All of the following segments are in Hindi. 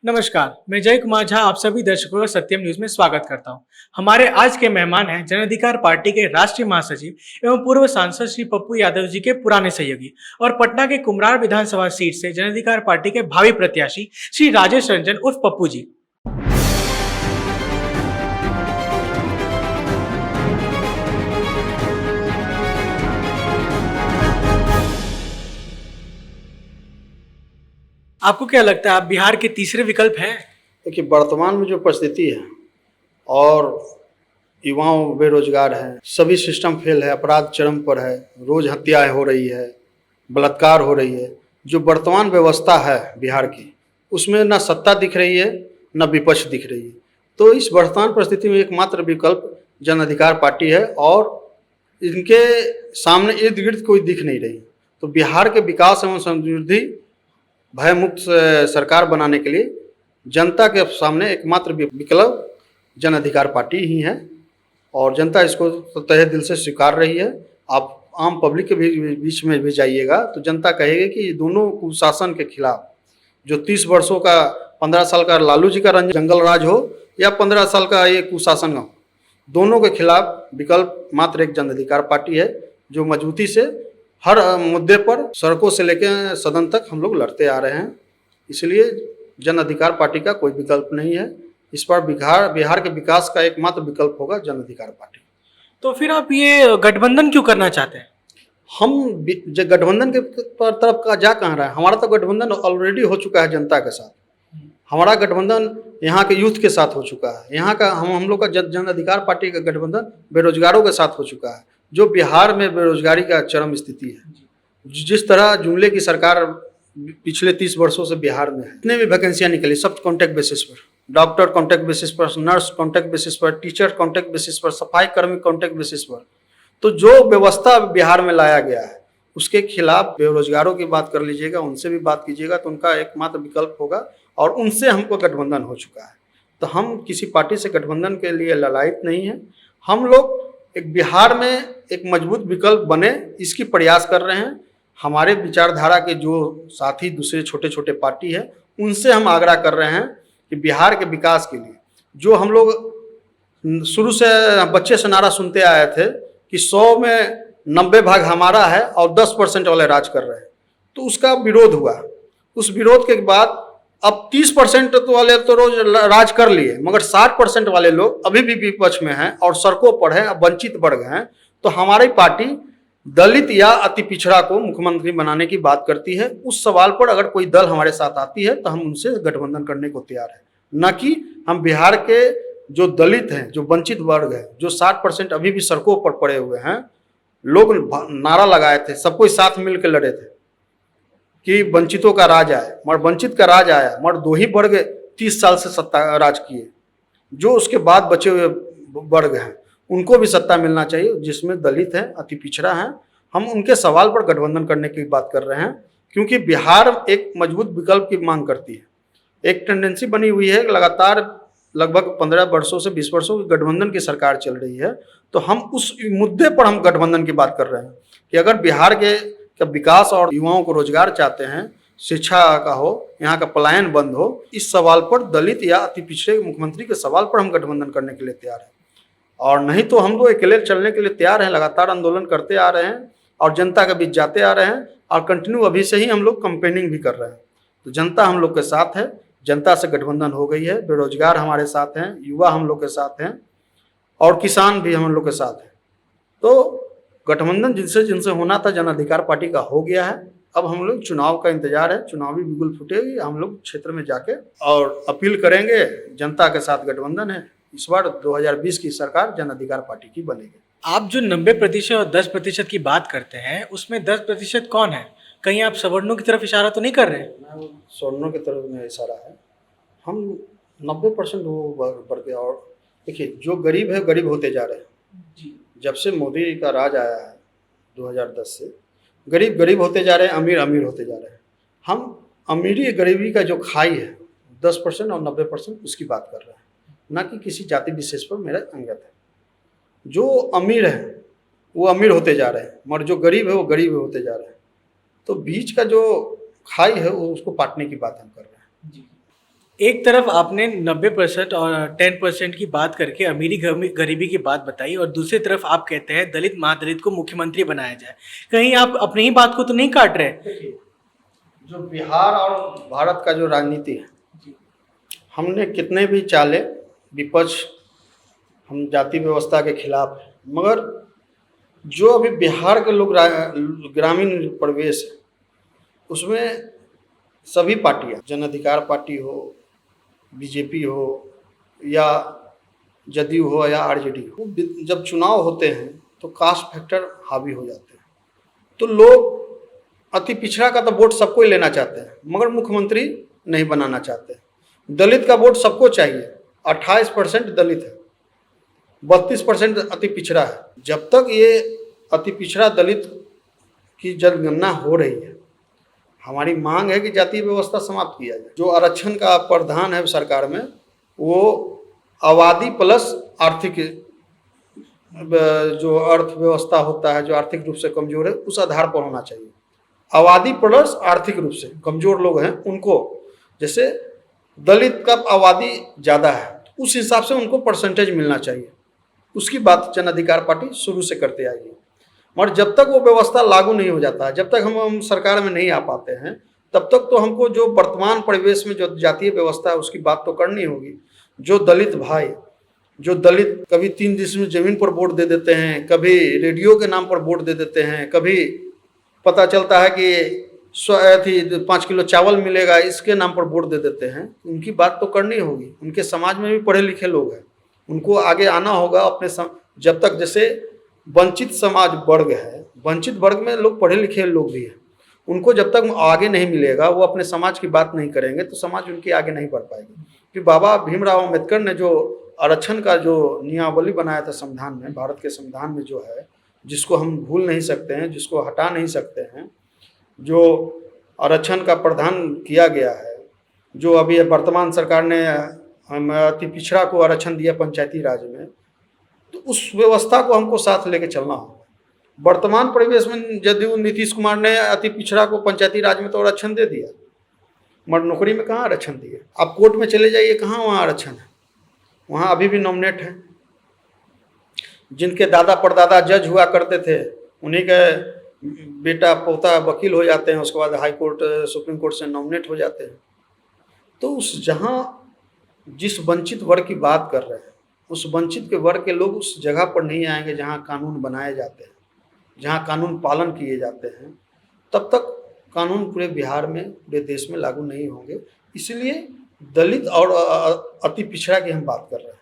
नमस्कार, मैं जय कुमार झा आप सभी दर्शकों का सत्यम न्यूज में स्वागत करता हूं। हमारे आज के मेहमान हैं जन अधिकार पार्टी के राष्ट्रीय महासचिव एवं पूर्व सांसद श्री पप्पू यादव जी के पुराने सहयोगी और पटना के कुम्हरार विधानसभा सीट से जन अधिकार पार्टी के भावी प्रत्याशी श्री राजेश रंजन उर्फ पप्पू जी। आपको क्या लगता है आप बिहार के तीसरे विकल्प हैं? देखिए, वर्तमान में जो परिस्थिति है और युवाओं बेरोजगार हैं, सभी सिस्टम फेल है, अपराध चरम पर है, रोज हत्याएं हो रही है, बलात्कार हो रही है। जो वर्तमान व्यवस्था है बिहार की, उसमें न सत्ता दिख रही है न विपक्ष दिख रही है। तो इस वर्तमान परिस्थिति में एकमात्र विकल्प जन अधिकार पार्टी है और इनके सामने इर्द गिर्द कोई दिख नहीं रही। तो बिहार के विकास एवं समृद्धि भयमुक्त सरकार बनाने के लिए जनता के सामने एकमात्र विकल्प जन अधिकार पार्टी ही है और जनता इसको तहे दिल से स्वीकार रही है। आप आम पब्लिक के बीच में भी जाइएगा तो जनता कहेगी कि दोनों कुशासन के खिलाफ जो 30 वर्षों का 15 साल का लालू जी का जंगल राज हो या 15 साल का ये कुशासन हो, दोनों के खिलाफ विकल्प मात्र एक जन अधिकार पार्टी है जो मजबूती से हर मुद्दे पर सड़कों से लेकर सदन तक हम लोग लड़ते आ रहे हैं। इसलिए जन अधिकार पार्टी का कोई विकल्प नहीं है। इस पर बिहार के विकास का एकमात्र विकल्प होगा जन अधिकार पार्टी। तो फिर आप ये गठबंधन क्यों करना चाहते हैं? हम गठबंधन के तरफ का जा कहाँ रहा है? हमारा तो गठबंधन ऑलरेडी हो चुका है जनता के साथ। हमारा गठबंधन यहाँ के यूथ के साथ हो चुका है। यहाँ का हम लोग का जन अधिकार पार्टी का गठबंधन बेरोजगारों के साथ हो चुका है। जो बिहार में बेरोजगारी का चरम स्थिति है, जिस तरह जुमले की सरकार पिछले 30 वर्षों से बिहार में है, जितने भी वैकेंसियां निकली सब कॉन्ट्रैक्ट बेसिस पर, डॉक्टर कॉन्ट्रैक्ट बेसिस पर, नर्स कॉन्ट्रैक्ट बेसिस पर, टीचर कॉन्ट्रैक्ट बेसिस पर, सफाई कर्मी कॉन्ट्रैक्ट बेसिस पर। तो जो व्यवस्था बिहार में लाया गया है उसके खिलाफ बेरोजगारों की बात कर लीजिएगा, उनसे भी बात कीजिएगा तो उनका एकमात्र विकल्प होगा और उनसे हमको गठबंधन हो चुका है। तो हम किसी पार्टी से गठबंधन के लिए ललायत नहीं है। हम लोग एक बिहार में एक मजबूत विकल्प बने इसकी प्रयास कर रहे हैं। हमारे विचारधारा के जो साथी दूसरे छोटे छोटे पार्टी है उनसे हम आग्रह कर रहे हैं कि बिहार के विकास के लिए जो हम लोग शुरू से बच्चे से नारा सुनते आए थे कि 100 में 90 भाग हमारा है और 10% वाले राज कर रहे हैं, तो उसका विरोध हुआ। उस विरोध के बाद अब 30% तो वाले तो रोज राज कर लिए, मगर 60% वाले लोग अभी भी विपक्ष में हैं और सड़कों पर हैं, वंचित वर्ग हैं। तो हमारी पार्टी दलित या अति पिछड़ा को मुख्यमंत्री बनाने की बात करती है। उस सवाल पर अगर कोई दल हमारे साथ आती है तो हम उनसे गठबंधन करने को तैयार है, न कि हम बिहार के जो दलित हैं, जो वंचित वर्ग है, जो 60% अभी भी सड़कों पर पड़े हुए हैं। लोग नारा लगाए थे, सब कोई साथ मिलकर लड़े थे कि वंचितों का राज आए, मगर वंचित का राज आया, मगर 2 ही वर्ग 30 साल से सत्ता राज किए। जो उसके बाद बचे हुए वर्ग हैं उनको भी सत्ता मिलना चाहिए, जिसमें दलित हैं, अति पिछड़ा हैं। हम उनके सवाल पर गठबंधन करने की बात कर रहे हैं क्योंकि बिहार एक मजबूत विकल्प की मांग करती है। एक टेंडेंसी बनी हुई है, लगातार लगभग 15 वर्षों से 20 वर्षों की गठबंधन की सरकार चल रही है। तो हम उस मुद्दे पर हम गठबंधन की बात कर रहे हैं कि अगर बिहार के विकास और युवाओं को रोजगार चाहते हैं, शिक्षा का हो, यहाँ का पलायन बंद हो, इस सवाल पर दलित या अति पिछड़े मुख्यमंत्री के सवाल पर हम गठबंधन करने के लिए तैयार हैं। और नहीं तो हम लोग अकेले चलने के लिए तैयार हैं। लगातार आंदोलन करते आ रहे हैं और जनता के बीच जाते आ रहे हैं और कंटिन्यू अभी से ही हम लोग कंपेनिंग भी कर रहे हैं। तो जनता हम लोग के साथ है, जनता से गठबंधन हो गई है। बेरोजगार हमारे साथ हैं, युवा हम लोग के साथ हैं और किसान भी हम लोग के साथ हैं। तो गठबंधन जिनसे होना था जन अधिकार पार्टी का हो गया है। अब हम लोग चुनाव का इंतजार है, चुनावी बिगुल फूटेगी, हम लोग क्षेत्र में जाके और अपील करेंगे। जनता के साथ गठबंधन है। इस बार 2020 की सरकार जन अधिकार पार्टी की बनेगी। आप जो 90% और 10% की बात करते हैं उसमें 10% कौन है? कहीं आप सवर्णों की तरफ इशारा तो नहीं कर रहे हैं? सवर्णों की तरफ में इशारा है। हम 90% वो वर्ग। और देखिए, जो गरीब है गरीब होते जा रहे हैं। जब से मोदी का राज आया है 2010 से, गरीब गरीब होते जा रहे हैं, अमीर अमीर होते जा रहे हैं। हम अमीरी गरीबी का जो खाई है 10% और 90% उसकी बात कर रहे हैं, ना कि किसी जाति विशेष पर मेरा अंगत है। जो अमीर है वो अमीर होते जा रहे हैं, मगर जो गरीब है वो गरीब होते जा रहे हैं। तो बीच का जो खाई है वो उसको पाटने की बात हम कर रहे हैं। एक तरफ आपने 90% और 10% की बात करके अमीरी गरीबी की बात बताई और दूसरी तरफ आप कहते हैं दलित महादलित को मुख्यमंत्री बनाया जाए। कहीं आप अपनी ही बात को तो नहीं काट रहे? देखिए, जो बिहार और भारत का जो राजनीति है, हमने कितने भी चाले विपक्ष, हम जाति व्यवस्था के खिलाफ हैं, मगर जो अभी बिहार के लोग ग्रामीण प्रवेश है, उसमें सभी पार्टियां, जन अधिकार पार्टी हो, बीजेपी हो या जदयू हो या आरजेडी हो, जब चुनाव होते हैं तो कास्ट फैक्टर हावी हो जाते हैं। तो लोग अति पिछड़ा का तो वोट सबको ही लेना चाहते हैं, मगर मुख्यमंत्री नहीं बनाना चाहते। दलित का वोट सबको चाहिए, 28% दलित है, 32% अति पिछड़ा है। जब तक ये अति पिछड़ा दलित की जनगणना हो रही है, हमारी मांग है कि जातीय व्यवस्था समाप्त किया जाए। जो आरक्षण का प्रावधान है सरकार में, वो आबादी प्लस आर्थिक, जो अर्थव्यवस्था होता है, जो आर्थिक रूप से कमजोर है, उस आधार पर होना चाहिए। आबादी प्लस आर्थिक रूप से कमजोर लोग हैं उनको, जैसे दलित का आबादी ज़्यादा है, उस हिसाब से उनको परसेंटेज मिलना चाहिए। उसकी बात जन अधिकार पार्टी शुरू से करते आई है। मगर जब तक वो व्यवस्था लागू नहीं हो जाता है, जब तक हम सरकार में नहीं आ पाते हैं, तब तक तो हमको जो वर्तमान परिवेश में जो जातीय व्यवस्था है उसकी बात तो करनी होगी। जो दलित भाई, जो दलित कभी 3 डिसमिल जमीन पर वोट दे देते हैं, कभी रेडियो के नाम पर वोट दे देते हैं, कभी पता चलता है कि 5 किलो चावल मिलेगा इसके नाम पर वोट दे देते हैं, उनकी बात तो करनी होगी। उनके समाज में भी पढ़े लिखे लोग हैं, उनको आगे आना होगा अपने जब तक, जैसे वंचित समाज वर्ग है, वंचित वर्ग में लोग पढ़े लिखे लोग भी हैं, उनको जब तक आगे नहीं मिलेगा, वो अपने समाज की बात नहीं करेंगे तो समाज उनकी आगे नहीं बढ़ पाएगी। कि बाबा भीमराव अम्बेडकर ने जो आरक्षण का जो नियमावली बनाया था संविधान में, भारत के संविधान में जो है, जिसको हम भूल नहीं सकते हैं, जिसको हटा नहीं सकते हैं, जो आरक्षण का प्रावधान किया गया है, जो अभी वर्तमान सरकार ने अति पिछड़ा को आरक्षण दिया पंचायती राज में, तो उस व्यवस्था को हमको साथ लेके चलना होगा। वर्तमान परिवेश में जदयू नीतीश कुमार ने अति पिछड़ा को पंचायती राज में तो आरक्षण दे दिया, मगर नौकरी में कहाँ आरक्षण दिए? आप कोर्ट में चले जाइए, कहाँ वहाँ आरक्षण है? वहाँ अभी भी नॉमिनेट है। जिनके दादा परदादा जज हुआ करते थे, उन्हीं के बेटा पोता वकील हो जाते हैं, उसके बाद हाई कोर्ट सुप्रीम कोर्ट से नॉमिनेट हो जाते हैं। तो उस जहाँ जिस वंचित वर्ग की बात कर रहे हैं, उस वंचित के वर्ग के लोग उस जगह पर नहीं आएंगे जहाँ कानून बनाए जाते हैं, जहाँ कानून पालन किए जाते हैं, तब तक कानून पूरे बिहार में, पूरे देश में लागू नहीं होंगे। इसलिए दलित और अति पिछड़ा की हम बात कर रहे हैं,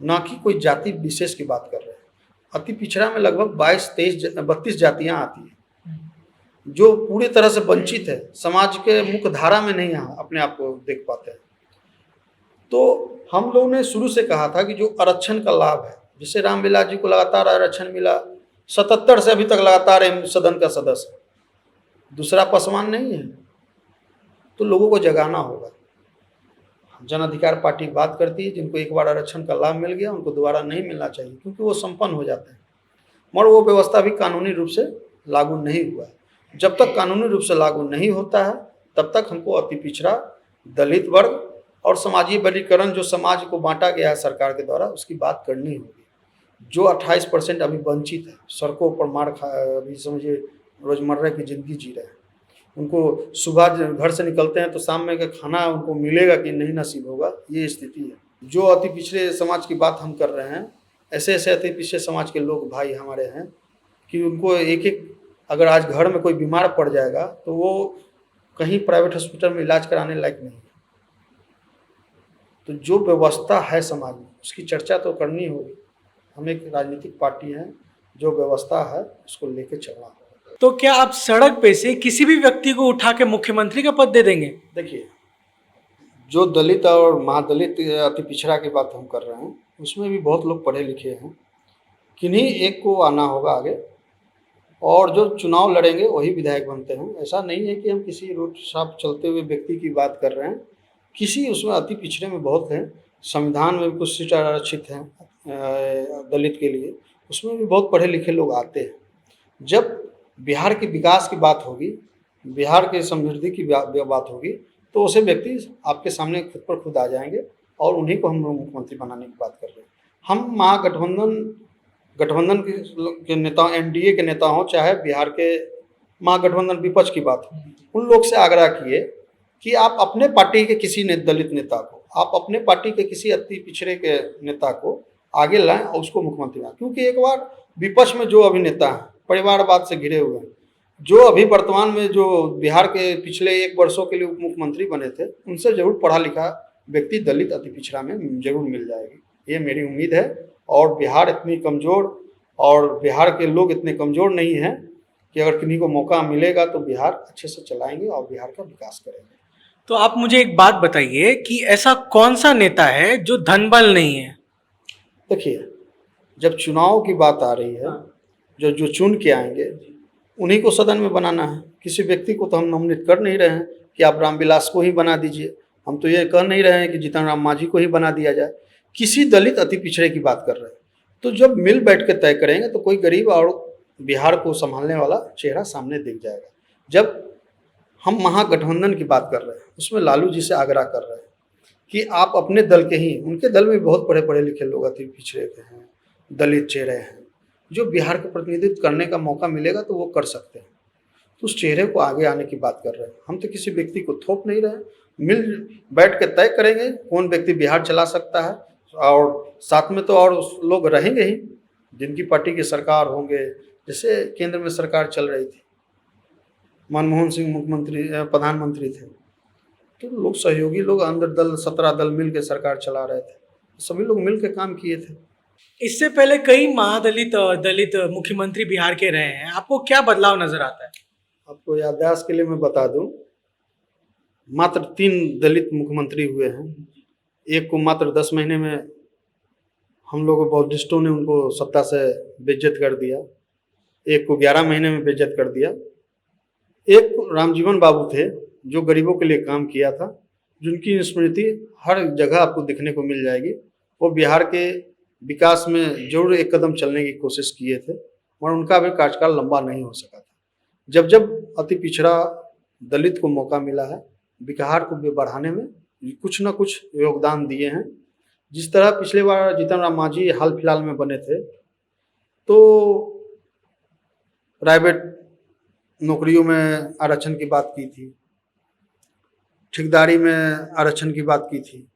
ना कि कोई जाति विशेष की बात कर रहे हैं। अति पिछड़ा में लगभग 32 जातियाँ आती हैं, जो पूरी तरह से वंचित है, समाज के मुख्य धारा में नहीं अपने आप को देख पाते हैं। तो हम लोगों ने शुरू से कहा था कि जो आरक्षण का लाभ है, जैसे रामविलास जी को लगातार आरक्षण मिला, 77 से अभी तक लगातार सदन का सदस्य, दूसरा पासवान नहीं है, तो लोगों को जगाना होगा। जन अधिकार पार्टी बात करती है, जिनको एक बार आरक्षण का लाभ मिल गया उनको दोबारा नहीं मिलना चाहिए, क्योंकि वो संपन्न हो जाते हैं। मगर वो व्यवस्था भी कानूनी रूप से लागू नहीं हुआ है। जब तक कानूनी रूप से लागू नहीं होता है, तब तक हमको अति पिछड़ा, दलित वर्ग और समाजीय वर्गीकरण, जो समाज को बांटा गया है सरकार के द्वारा, उसकी बात करनी होगी। जो 28% अभी वंचित है, सड़कों पर मार खा, अभी समझिए रोजमर्रा की ज़िंदगी जी रहे हैं, उनको सुबह घर से निकलते हैं तो शाम में का खाना उनको मिलेगा कि नहीं नसीब होगा, ये स्थिति है। जो अति पिछड़े समाज की बात हम कर रहे हैं, ऐसे ऐसे अति पिछड़े समाज के लोग भाई हमारे हैं कि उनको एक अगर आज घर में कोई बीमार पड़ जाएगा तो वो कहीं प्राइवेट हॉस्पिटल में इलाज कराने लायक नहीं है। तो जो व्यवस्था है समाज में, उसकी चर्चा तो करनी होगी। हम एक राजनीतिक पार्टी हैं, जो व्यवस्था है उसको लेके चलना होगा। तो क्या आप सड़क पे से किसी भी व्यक्ति को उठा के मुख्यमंत्री का पद दे देंगे? देखिए, जो दलित और महादलित अति पिछड़ा की बात हम कर रहे हैं, उसमें भी बहुत लोग पढ़े लिखे हैं, किन्हीं एक को आना होगा आगे, और जो चुनाव लड़ेंगे वही विधायक बनते हैं। ऐसा नहीं है कि हम किसी रोड साफ चलते हुए व्यक्ति की बात कर रहे हैं, किसी उसमें अति पिछड़े में बहुत हैं। संविधान में भी कुछ सीट आरक्षित हैं दलित के लिए, उसमें भी बहुत पढ़े लिखे लोग आते हैं। जब बिहार के विकास की बात होगी, बिहार के समृद्धि की बात होगी, तो ऐसे व्यक्ति आपके सामने खुद पर खुद आ जाएंगे और उन्हीं को हम लोग मुख्यमंत्री बनाने की बात कर रहे हैं। हम गठबंधन के नेता, एनडीए के नेता हों, चाहे बिहार के महागठबंधन विपक्ष की बात हो, उन लोग से आग्रह किए कि आप अपने पार्टी के किसी दलित नेता को, आप अपने पार्टी के किसी अति पिछड़े के नेता को आगे लाएं और उसको मुख्यमंत्री बनाएं। क्योंकि एक बार विपक्ष में जो अभी नेता हैं, परिवारवाद से घिरे हुए हैं, जो अभी वर्तमान में जो बिहार के पिछले 1 वर्षों के लिए उप मुख्यमंत्री बने थे, उनसे जरूर पढ़ा लिखा व्यक्ति दलित अति पिछड़ा में जरूर मिल जाएगी, ये मेरी उम्मीद है। और बिहार इतनी कमज़ोर और बिहार के लोग इतने कमज़ोर नहीं हैं कि अगर किन्हीं को मौका मिलेगा तो बिहार अच्छे से चलाएंगे और बिहार का विकास करेंगे। तो आप मुझे एक बात बताइए कि ऐसा कौन सा नेता है जो धनबल नहीं है? देखिए, जब चुनाव की बात आ रही है, जो चुन के आएंगे उन्हीं को सदन में बनाना है। किसी व्यक्ति को तो हम नॉमिनेट कर नहीं रहे हैं कि आप रामविलास को ही बना दीजिए, हम तो ये कह नहीं रहे हैं कि जीतन राम मांझी को ही बना दिया जाए, किसी दलित अति पिछड़े की बात कर रहे हैं। तो जब मिल बैठ के तय करेंगे तो कोई गरीब और बिहार को संभालने वाला चेहरा सामने दिख जाएगा। जब हम महागठबंधन की बात कर रहे हैं, उसमें लालू जी से आग्रह कर रहे हैं कि आप अपने दल के ही, उनके दल में बहुत पढ़े लिखे लोग अति पिछड़े के हैं, दलित चेहरे हैं, जो बिहार का प्रतिनिधित्व करने का मौका मिलेगा तो वो कर सकते हैं। तो उस चेहरे को आगे आने की बात कर रहे हैं। हम तो किसी व्यक्ति को थोप नहीं रहे, मिल बैठ के तय करेंगे कौन व्यक्ति बिहार चला सकता है। और साथ में तो और लोग रहेंगे ही जिनकी पार्टी की सरकार होंगे। जैसे केंद्र में सरकार चल रही थी, मनमोहन सिंह मुख्यमंत्री प्रधानमंत्री थे, तो लोग सहयोगी लोग अंदर दल 17 दल मिल के सरकार चला रहे थे, सभी लोग मिल के काम किए थे। इससे पहले कई दलित मुख्यमंत्री बिहार के रहे हैं, आपको क्या बदलाव नजर आता है? आपको याददाश्त के लिए मैं बता दूं, मात्र 3 दलित मुख्यमंत्री हुए हैं। एक को मात्र 10 महीने में हम लोग बौद्धिस्टों ने उनको सत्ता से बेइज्जत कर दिया, एक को 11 महीने में बेइज्जत कर दिया। एक रामजीवन बाबू थे जो गरीबों के लिए काम किया था, जिनकी स्मृति हर जगह आपको दिखने को मिल जाएगी। वो बिहार के विकास में जरूर एक कदम चलने की कोशिश किए थे, मगर उनका भी कार्यकाल लंबा नहीं हो सका था। जब जब अति पिछड़ा दलित को मौका मिला है, बिहार को बढ़ाने में कुछ न कुछ योगदान दिए हैं। जिस तरह पिछले बार जीतन राम मांझी हाल फिलहाल में बने थे, तो प्राइवेट नौकरियों में आरक्षण की बात की थी, ठेकेदारी में आरक्षण की बात की थी।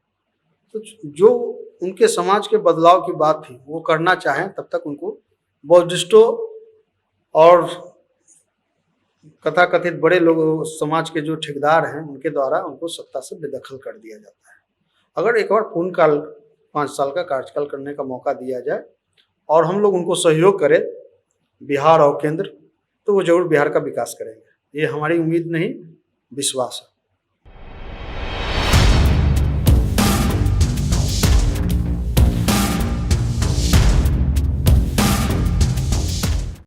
तो जो उनके समाज के बदलाव की बात थी वो करना चाहें, तब तक उनको बौद्धिस्टों और कथाकथित बड़े लोग, समाज के जो ठेकेदार हैं, उनके द्वारा उनको सत्ता से बेदखल कर दिया जाता है। अगर एक बार पूर्णकाल 5 साल का कार्यकाल करने का मौका दिया जाए और हम लोग उनको सहयोग करें, बिहार और केंद्र, तो वो जरूर बिहार का विकास करेंगे। ये हमारी उम्मीद नहीं, विश्वास है।